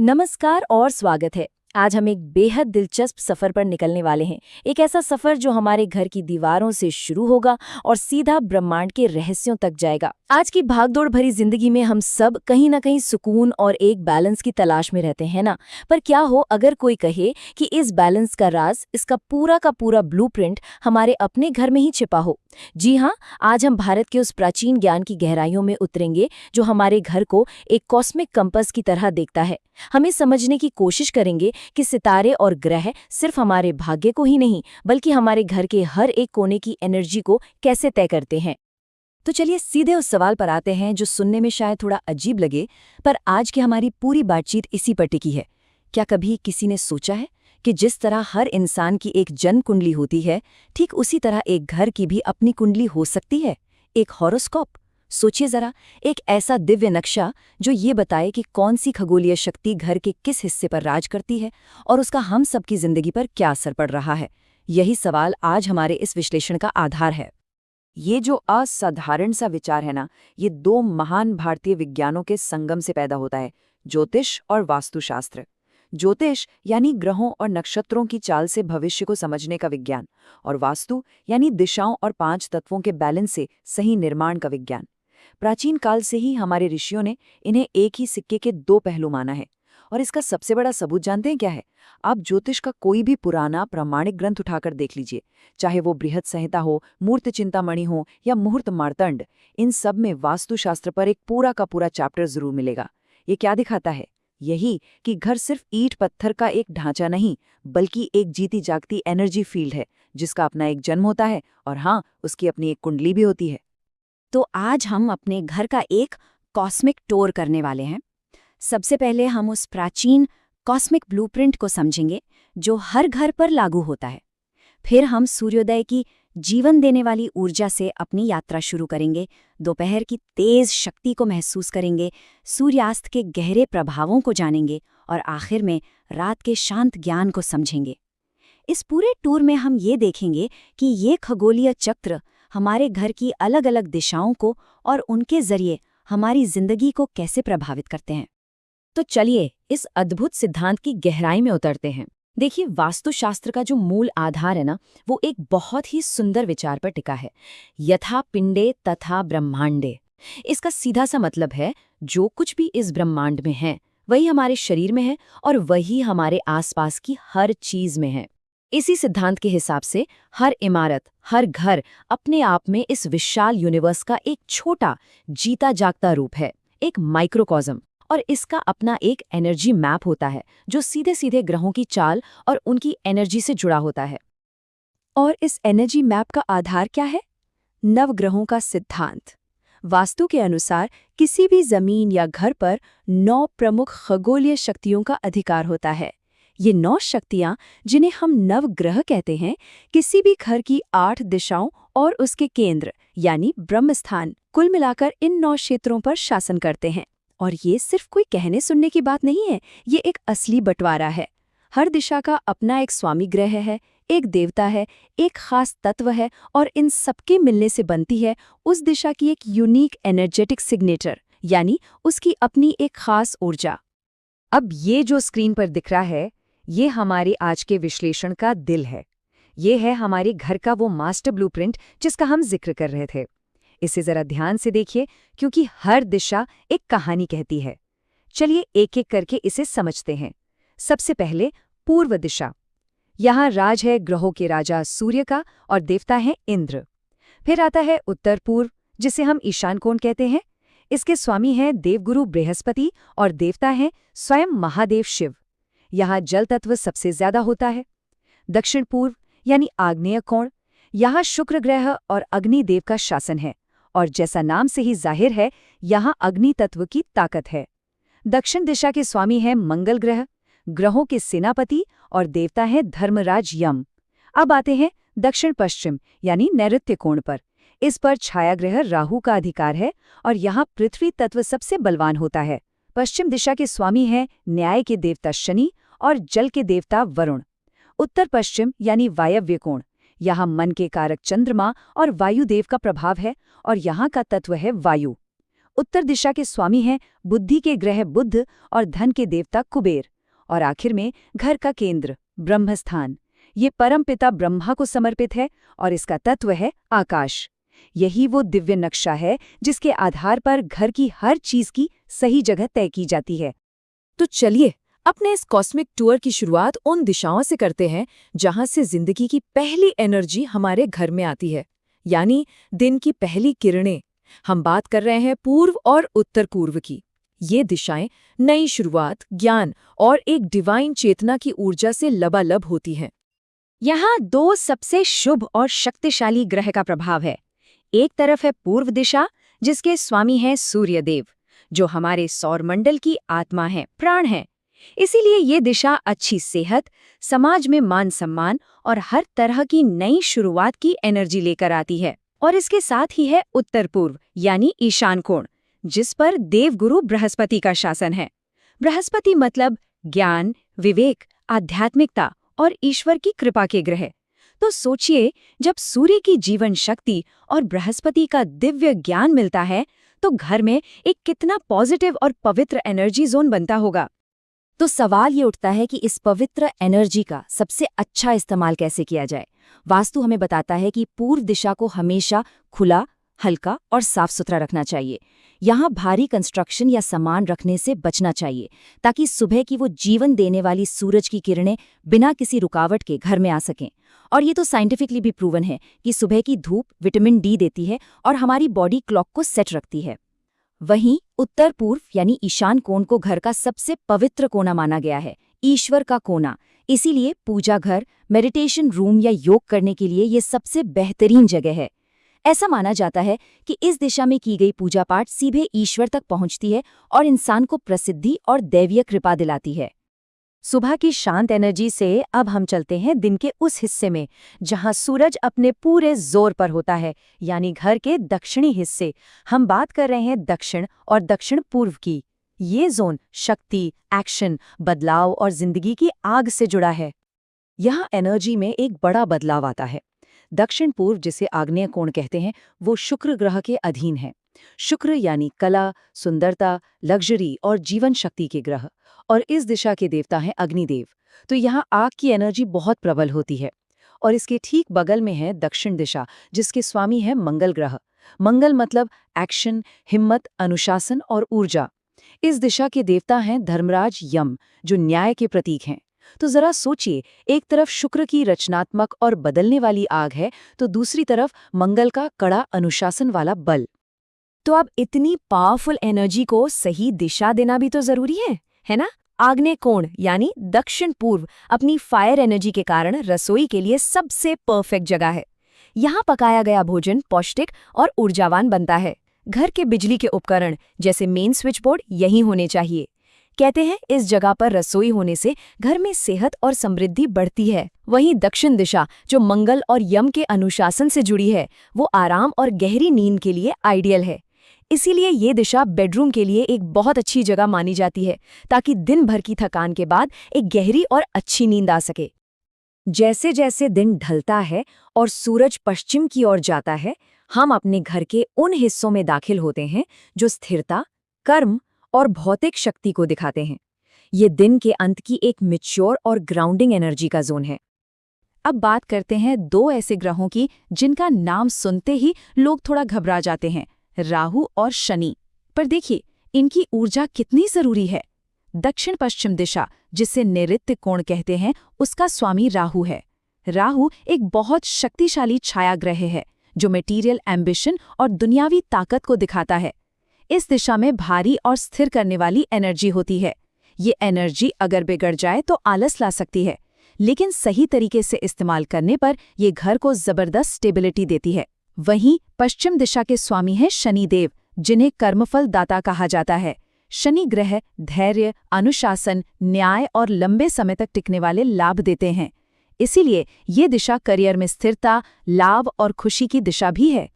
नमस्कार और स्वागत है। आज हम एक बेहद दिलचस्प सफर पर निकलने वाले हैं। एक ऐसा सफर जो हमारे घर की दीवारों से शुरू होगा और सीधा ब्रह्मांड के रहस्यों तक जाएगा। आज की भागदौड़ भरी जिंदगी में हम सब कहीं ना कहीं सुकून और एक बैलेंस की तलाश में रहते हैं ना। पर क्या हो अगर कोई कहे कि इस बैलेंस का राज, इसका पूरा का पूरा ब्लूप्रिंट हमारे अपने घर में ही छिपा हो। जी हाँ, आज हम भारत के उस प्राचीन ज्ञान की गहराइयों में उतरेंगे जो हमारे घर को एक कॉस्मिक कंपास की तरह देखता है। हमें समझने की कोशिश करेंगे कि सितारे और ग्रह सिर्फ हमारे भाग्य को ही नहीं बल्कि हमारे घर के हर एक कोने की एनर्जी को कैसे तय करते हैं। तो चलिए सीधे उस सवाल पर आते हैं जो सुनने में शायद थोड़ा अजीब लगे, पर आज की हमारी पूरी बातचीत इसी पर टिकी है। क्या कभी किसी ने सोचा है कि जिस तरह हर इंसान की एक जन्म कुंडली होती है, ठीक उसी तरह एक घर की भी अपनी कुंडली हो सकती है, एक हॉरोस्कोप। सोचिए जरा, एक ऐसा दिव्य नक्शा जो ये बताए कि कौन सी खगोलीय शक्ति घर के किस हिस्से पर राज करती है और उसका हम सबकी जिंदगी पर क्या असर पड़ रहा है। यही सवाल आज हमारे इस विश्लेषण का आधार है। ये जो असाधारण सा विचार है ना, ये दो महान भारतीय विज्ञानों के संगम से पैदा होता है, ज्योतिष और वास्तुशास्त्र। ज्योतिष यानी ग्रहों और नक्षत्रों की चाल से भविष्य को समझने का विज्ञान, और वास्तु यानी दिशाओं और 5 तत्वों के बैलेंस से सही निर्माण का विज्ञान। प्राचीन काल से ही हमारे ऋषियों ने इन्हें एक ही सिक्के के 2 पहलू माना है। और इसका सबसे बड़ा सबूत जानते हैं क्या है? आप ज्योतिष का कोई भी पुराना प्रामाणिक ग्रंथ उठाकर देख लीजिए, चाहे वो बृहत संहिता हो, मूर्त चिंतामणि हो या मुहूर्त मार्तंड, इन सब में वास्तुशास्त्र पर एक पूरा का पूरा चैप्टर जरूर मिलेगा। ये क्या दिखाता है? यही कि घर सिर्फ ईंट पत्थर का एक ढांचा नहीं, बल्कि एक जीती जागती एनर्जी फील्ड है, जिसका अपना एक जन्म होता है और हाँ, उसकी अपनी एक कुंडली भी होती है। तो आज हम अपने घर का एक कॉस्मिक टूर करने वाले हैं। सबसे पहले हम उस प्राचीन कॉस्मिक ब्लूप्रिंट को समझेंगे जो हर घर पर लागू होता है। फिर हम सूर्योदय की जीवन देने वाली ऊर्जा से अपनी यात्रा शुरू करेंगे, दोपहर की तेज शक्ति को महसूस करेंगे, सूर्यास्त के गहरे प्रभावों को जानेंगे और आखिर में रात के शांत ज्ञान को समझेंगे। इस पूरे टूर में हम ये देखेंगे कि ये खगोलीय चक्र हमारे घर की अलग अलग दिशाओं को और उनके जरिए हमारी जिंदगी को कैसे प्रभावित करते हैं। तो चलिए इस अद्भुत सिद्धांत की गहराई में उतरते हैं। देखिए, वास्तुशास्त्र का जो मूल आधार है ना, वो एक बहुत ही सुंदर विचार पर टिका है, यथा पिंडे तथा ब्रह्मांडे। इसका सीधा सा मतलब है, जो कुछ भी इस ब्रह्मांड में है वही हमारे शरीर में है और वही हमारे आसपास की हर चीज में है। इसी सिद्धांत के हिसाब से हर इमारत, हर घर अपने आप में इस विशाल यूनिवर्स का एक छोटा जीता जागता रूप है, एक माइक्रोकॉज्म। और इसका अपना एक एनर्जी मैप होता है जो सीधे सीधे ग्रहों की चाल और उनकी एनर्जी से जुड़ा होता है। और इस एनर्जी मैप का आधार क्या है? नवग्रहों का सिद्धांत। वास्तु के अनुसार किसी भी जमीन या घर पर 9 प्रमुख खगोलीय शक्तियों का अधिकार होता है। ये 9 शक्तियां, जिन्हें हम नवग्रह कहते हैं, किसी भी घर की 8 दिशाओं और उसके केंद्र यानी ब्रह्मस्थान, कुल मिलाकर इन 9 क्षेत्रों पर शासन करते हैं। और ये सिर्फ कोई कहने सुनने की बात नहीं है, ये एक असली बंटवारा है। हर दिशा का अपना एक स्वामी ग्रह है, एक देवता है, एक खास तत्व है, और इन सबके मिलने से बनती है उस दिशा की एक यूनिक एनर्जेटिक सिग्नेचर, यानी उसकी अपनी एक खास ऊर्जा। अब ये जो स्क्रीन पर दिख रहा है, ये हमारे आज के विश्लेषण का दिल है। ये है हमारे घर का वो मास्टर ब्लूप्रिंट जिसका हम जिक्र कर रहे थे। इसे जरा ध्यान से देखिए, क्योंकि हर दिशा एक कहानी कहती है। चलिए एक एक करके इसे समझते हैं। सबसे पहले पूर्व दिशा। यहाँ राज है ग्रहों के राजा सूर्य का और देवता है इंद्र। फिर आता है उत्तर पूर्व, जिसे हम ईशान कोण कहते हैं। इसके स्वामी हैं देवगुरु बृहस्पति और देवता हैं स्वयं महादेव शिव। यहाँ जल तत्व सबसे ज्यादा होता है। दक्षिण पूर्व यानी आग्नेय कोण, यहाँ शुक्र ग्रह और अग्नि देव का शासन है, और जैसा नाम से ही जाहिर है, यहाँ अग्नि तत्व की ताकत है। दक्षिण दिशा के स्वामी हैं मंगल ग्रह, ग्रहों के सेनापति और देवता हैं धर्मराज यम। अब आते हैं दक्षिण पश्चिम यानी नैऋत्य कोण पर। इस पर छाया ग्रह राहु का अधिकार है और यहाँ पृथ्वी तत्व सबसे बलवान होता है। पश्चिम दिशा के स्वामी हैं न्याय के देवता शनि और जल के देवता वरुण। उत्तर पश्चिम यानी वायव्य कोण, यहाँ मन के कारक चंद्रमा और वायुदेव का प्रभाव है और यहाँ का तत्व है वायु। उत्तर दिशा के स्वामी हैं बुद्धि के ग्रह बुध और धन के देवता कुबेर। और आखिर में घर का केंद्र ब्रह्मस्थान, ये परमपिता ब्रह्मा को समर्पित है और इसका तत्व है आकाश। यही वो दिव्य नक्शा है जिसके आधार पर घर की हर चीज की सही जगह तय की जाती है। तो चलिए अपने इस कॉस्मिक टूर की शुरुआत उन दिशाओं से करते हैं जहां से जिंदगी की पहली एनर्जी हमारे घर में आती है, यानी दिन की पहली किरणें। हम बात कर रहे हैं पूर्व और उत्तर पूर्व की। ये दिशाएं नई शुरुआत, ज्ञान और एक डिवाइन चेतना की ऊर्जा से लबालब होती हैं। यहाँ दो सबसे शुभ और शक्तिशाली ग्रह का प्रभाव है। एक तरफ है पूर्व दिशा, जिसके स्वामी हैं सूर्यदेव, जो हमारे सौरमंडल की आत्मा है, प्राण है। इसीलिए ये दिशा अच्छी सेहत, समाज में मान सम्मान और हर तरह की नई शुरुआत की एनर्जी लेकर आती है। और इसके साथ ही है उत्तर पूर्व यानी ईशान कोण, जिस पर देवगुरु बृहस्पति का शासन है। बृहस्पति मतलब ज्ञान, विवेक, आध्यात्मिकता और ईश्वर की कृपा के ग्रह। तो सोचिए, जब सूर्य की जीवन शक्ति और बृहस्पति का दिव्य ज्ञान मिलता है तो घर में एक कितना पॉजिटिव और पवित्र एनर्जी जोन बनता होगा। तो सवाल ये उठता है कि इस पवित्र एनर्जी का सबसे अच्छा इस्तेमाल कैसे किया जाए। वास्तु हमें बताता है कि पूर्व दिशा को हमेशा खुला, हल्का और साफ सुथरा रखना चाहिए। यहाँ भारी कंस्ट्रक्शन या सामान रखने से बचना चाहिए, ताकि सुबह की वो जीवन देने वाली सूरज की किरणें बिना किसी रुकावट के घर में आ सकें। और ये तो साइंटिफिकली भी प्रूवन है कि सुबह की धूप विटामिन डी देती है और हमारी बॉडी क्लॉक को सेट रखती है। वहीं उत्तर पूर्व यानी ईशान कोण को घर का सबसे पवित्र कोना माना गया है, ईश्वर का कोना। इसीलिए पूजा घर, मेडिटेशन रूम या योग करने के लिए ये सबसे बेहतरीन जगह है। ऐसा माना जाता है कि इस दिशा में की गई पूजा पाठ सीधे ईश्वर तक पहुंचती है और इंसान को प्रसिद्धि और दैवीय कृपा दिलाती है। सुबह की शांत एनर्जी से अब हम चलते हैं दिन के उस हिस्से में जहां सूरज अपने पूरे जोर पर होता है, यानी घर के दक्षिणी हिस्से। हम बात कर रहे हैं दक्षिण और दक्षिण पूर्व की। ये जोन शक्ति, एक्शन, बदलाव और जिंदगी की आग से जुड़ा है। यहाँ एनर्जी में एक बड़ा बदलाव आता है। दक्षिण पूर्व, जिसे आग्नेय कोण कहते हैं, वो शुक्र ग्रह के अधीन है। शुक्र यानी कला, सुंदरता, लग्जरी और जीवन शक्ति के ग्रह। और इस दिशा के देवता हैं अग्निदेव। तो यहाँ आग की एनर्जी बहुत प्रबल होती है। और इसके ठीक बगल में है दक्षिण दिशा, जिसके स्वामी है मंगल ग्रह। मंगल मतलब एक्शन, हिम्मत, अनुशासन और ऊर्जा। इस दिशा के देवता हैं धर्मराज यम, जो न्याय के प्रतीक हैं। तो जरा सोचिए, एक तरफ शुक्र की रचनात्मक और बदलने वाली आग है, तो दूसरी तरफ मंगल का कड़ा अनुशासन वाला बल। तो अब इतनी पावरफुल एनर्जी को सही दिशा देना भी तो जरूरी है ना? आग्नेय कोण यानी दक्षिण पूर्व अपनी फायर एनर्जी के कारण रसोई के लिए सबसे परफेक्ट जगह है। यहाँ पकाया गया भोजन पौष्टिक और ऊर्जावान बनता है। घर के बिजली के उपकरण जैसे मेन स्विच बोर्ड यहीं होने चाहिए। कहते हैं इस जगह पर रसोई होने से घर में सेहत और समृद्धि बढ़ती है। वहीं दक्षिण दिशा, जो मंगल और यम के अनुशासन से जुड़ी है, वो आराम और गहरी नींद के लिए आइडियल है। इसीलिए ये दिशा बेडरूम के लिए एक बहुत अच्छी जगह मानी जाती है, ताकि दिन भर की थकान के बाद एक गहरी और अच्छी नींद आ सके। जैसे जैसे दिन ढलता है और सूरज पश्चिम की ओर जाता है, हम अपने घर के उन हिस्सों में दाखिल होते हैं जो स्थिरता, कर्म और भौतिक शक्ति को दिखाते हैं। ये दिन के अंत की एक मैच्योर और ग्राउंडिंग एनर्जी का जोन है। अब बात करते हैं दो ऐसे ग्रहों की जिनका नाम सुनते ही लोग थोड़ा घबरा जाते हैं, राहु और शनि। पर देखिए, इनकी ऊर्जा कितनी जरूरी है। दक्षिण पश्चिम दिशा, जिसे नैऋत्य कोण कहते हैं, उसका स्वामी राहु है। राहु एक बहुत शक्तिशाली छाया ग्रह है जो मटेरियल एम्बिशन और दुनियावी ताकत को दिखाता है। इस दिशा में भारी और स्थिर करने वाली एनर्जी होती है। ये एनर्जी अगर बिगड़ जाए तो आलस ला सकती है, लेकिन सही तरीके से इस्तेमाल करने पर ये घर को जबरदस्त स्टेबिलिटी देती है। वहीं पश्चिम दिशा के स्वामी हैं शनिदेव, जिन्हें कर्मफल दाता कहा जाता है। शनि ग्रह धैर्य, अनुशासन, न्याय और लंबे समय तक टिकने वाले लाभ देते हैं। इसीलिए ये दिशा करियर में स्थिरता, लाभ और खुशी की दिशा भी है।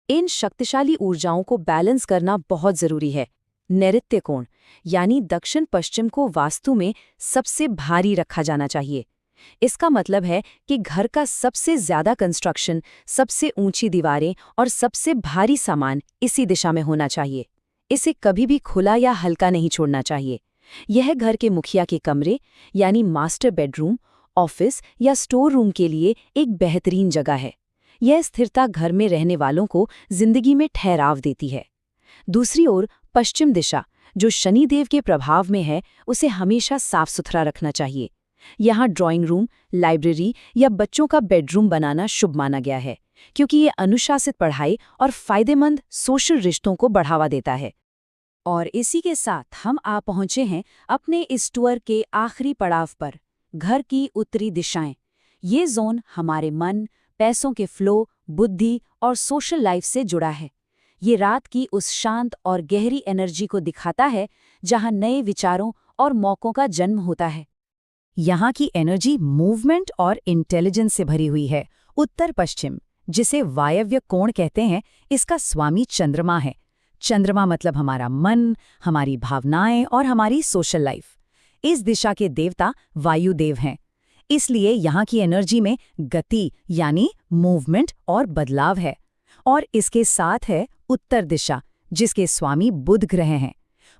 इन शक्तिशाली ऊर्जाओं को बैलेंस करना बहुत जरूरी है। नैऋत्य कोण यानी दक्षिण पश्चिम को वास्तु में सबसे भारी रखा जाना चाहिए। इसका मतलब है कि घर का सबसे ज्यादा कंस्ट्रक्शन, सबसे ऊंची दीवारें और सबसे भारी सामान इसी दिशा में होना चाहिए। इसे कभी भी खुला या हल्का नहीं छोड़ना चाहिए। यह घर के मुखिया के कमरे यानी मास्टर बेडरूम, ऑफिस या स्टोर रूम के लिए एक बेहतरीन जगह है। यह स्थिरता घर में रहने वालों को जिंदगी में ठहराव देती है। दूसरी ओर पश्चिम दिशा, जो शनिदेव के प्रभाव में है, उसे हमेशा साफ सुथरा रखना चाहिए। यहाँ ड्राइंग रूम, लाइब्रेरी या बच्चों का बेडरूम बनाना शुभ माना गया है, क्योंकि ये अनुशासित पढ़ाई और फायदेमंद सोशल रिश्तों को बढ़ावा देता है। और इसी के साथ हम आ पहुंचे हैं अपने इस टूर के आखिरी पड़ाव पर, घर की उत्तरी दिशाएं। ये जोन हमारे मन, पैसों के फ्लो, बुद्धि और सोशल लाइफ से जुड़ा है। ये रात की उस शांत और गहरी एनर्जी को दिखाता है जहां नए विचारों और मौकों का जन्म होता है। यहाँ की एनर्जी मूवमेंट और इंटेलिजेंस से भरी हुई है। उत्तर पश्चिम, जिसे वायव्य कोण कहते हैं, इसका स्वामी चंद्रमा है। चंद्रमा मतलब हमारा मन, हमारी भावनाएं और हमारी सोशल लाइफ। इस दिशा के देवता वायुदेव हैं, इसलिए यहाँ की एनर्जी में गति यानी मूवमेंट और बदलाव है। और इसके साथ है उत्तर दिशा, जिसके स्वामी बुध ग्रह हैं।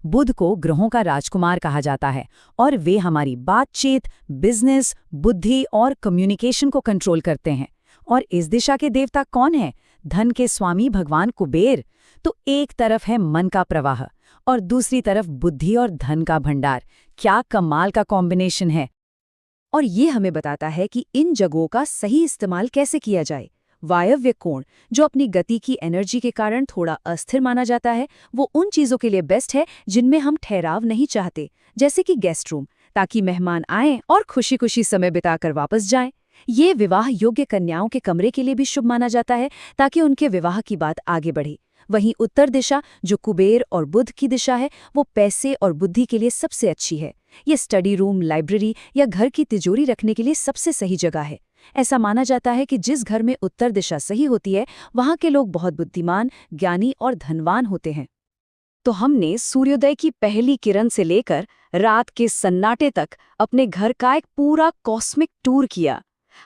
बुध को ग्रहों का राजकुमार कहा जाता है और वे हमारी बातचीत, बिजनेस, बुद्धि और कम्युनिकेशन को कंट्रोल करते हैं। और इस दिशा के देवता कौन है? धन के स्वामी भगवान कुबेर। तो एक तरफ है मन का प्रवाह और दूसरी तरफ बुद्धि और धन का भंडार। क्या कमाल का कॉम्बिनेशन है। और ये हमें बताता है कि इन जगहों का सही इस्तेमाल कैसे किया जाए। वायव्य कोण, जो अपनी गति की एनर्जी के कारण थोड़ा अस्थिर माना जाता है, वो उन चीजों के लिए बेस्ट है जिनमें हम ठहराव नहीं चाहते, जैसे कि गेस्ट रूम, ताकि मेहमान आएं और खुशी खुशी समय बिताकर वापस जाएं। ये विवाह योग्य कन्याओं के कमरे के लिए भी शुभ माना जाता है, ताकि उनके विवाह की बात आगे बढ़े। वहीं उत्तर दिशा, जो कुबेर और बुध की दिशा है, वो पैसे और बुद्धि के लिए सबसे अच्छी है। ये स्टडी रूम, लाइब्रेरी या घर की तिजोरी रखने के लिए सबसे सही जगह है। ऐसा माना जाता है कि जिस घर में उत्तर दिशा सही होती है, वहाँ के लोग बहुत बुद्धिमान, ज्ञानी और धनवान होते हैं। तो हमने सूर्योदय की पहली किरण से लेकर रात के सन्नाटे तक अपने घर का एक पूरा कॉस्मिक टूर किया।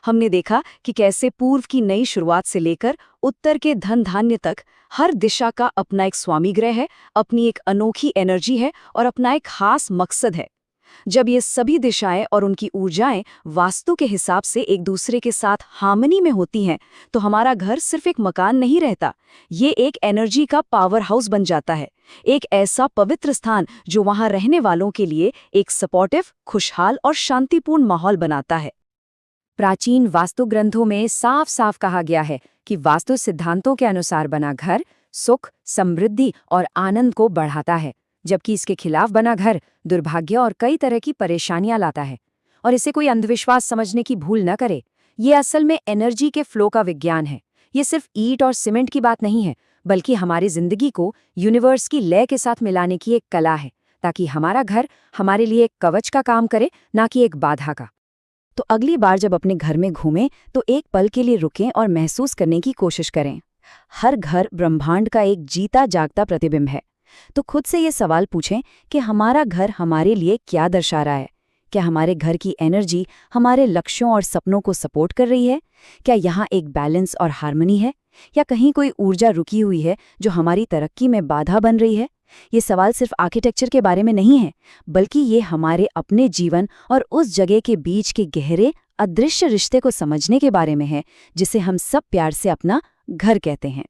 हमने देखा कि कैसे पूर्व की नई शुरुआत से लेकर उत्तर के धन धान्य तक हर दिशा का अपना एक स्वामी ग्रह है, अपनी एक अनोखी एनर्जी है और अपना एक खास मकसद है। जब ये सभी दिशाएं और उनकी ऊर्जाएं वास्तु के हिसाब से एक दूसरे के साथ हार्मनी में होती हैं, तो हमारा घर सिर्फ एक मकान नहीं रहता, ये एक एनर्जी का पावर हाउस बन जाता है। एक ऐसा पवित्र स्थान जो वहां रहने वालों के लिए एक सपोर्टिव, खुशहाल और शांतिपूर्ण माहौल बनाता है। प्राचीन वास्तु ग्रंथों में साफ साफ कहा गया है कि वास्तु सिद्धांतों के अनुसार बना घर सुख, समृद्धि और आनंद को बढ़ाता है, जबकि इसके खिलाफ बना घर दुर्भाग्य और कई तरह की परेशानियां लाता है। और इसे कोई अंधविश्वास समझने की भूल न करे। ये असल में एनर्जी के फ्लो का विज्ञान है। ये सिर्फ ईंट और सीमेंट की बात नहीं है, बल्कि हमारी जिंदगी को यूनिवर्स की लय के साथ मिलाने की एक कला है, ताकि हमारा घर हमारे लिए एक कवच का काम करे, ना कि एक बाधा का। तो अगली बार जब अपने घर में घूमें तो एक पल के लिए रुकें और महसूस करने की कोशिश करें। हर घर ब्रह्मांड का एक जीता जागता प्रतिबिंब है। तो खुद से ये सवाल पूछें कि हमारा घर हमारे लिए क्या दर्शा रहा है। क्या हमारे घर की एनर्जी हमारे लक्ष्यों और सपनों को सपोर्ट कर रही है? क्या यहाँ एक बैलेंस और हार्मनी है, या कहीं कोई ऊर्जा रुकी हुई है जो हमारी तरक्की में बाधा बन रही है? ये सवाल सिर्फ आर्किटेक्चर के बारे में नहीं है, बल्कि ये हमारे अपने जीवन और उस जगह के बीच के गहरे अदृश्य रिश्ते को समझने के बारे में है, जिसे हम सब प्यार से अपना घर कहते हैं।